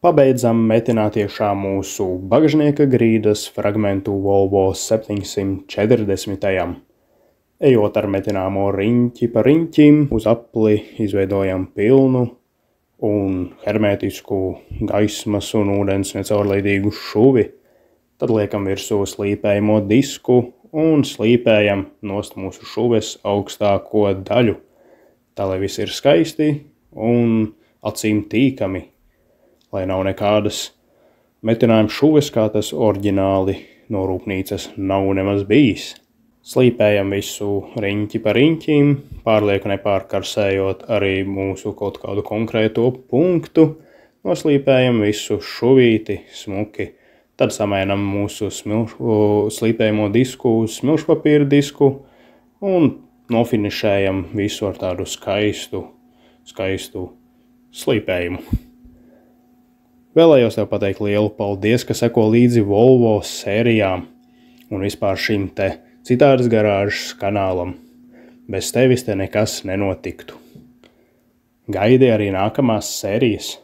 Pabeidzam metināt iekšā mūsu bagažnieka grīdas fragmentu Volvo 740. Ejot ar metināmo riņķi pa riņķim, uz apli izveidojam pilnu un hermētisku gaismas un ūdens necaurlaidīgu šuvi. Tad liekam virsū slīpējamo disku un slīpējam nost mūsu šuves augstāko daļu, tā lai viss ir skaisti un acīm tīkami, lai nav nekādas metinājuma šuves, kā tas oriģināli no rūpnīcas nav nemaz bijis. Slīpējam visu riņķi pa riņķim, pārlieku nepārkarsējot arī mūsu kaut kādu konkrēto punktu, noslīpējam visu šuvīti smuki, tad samainam mūsu slīpējamo disku uz smilšpapīra disku un nofinišējam visu ar tādu skaistu slīpējumu. Vēlējos tev pateikt lielu paldies, ka seko līdzi Volvo sērijām un vispār šim te Citādas garāžas kanālam. Bez tevis te nekas nenotiktu. Gaidi arī nākamās sērijas.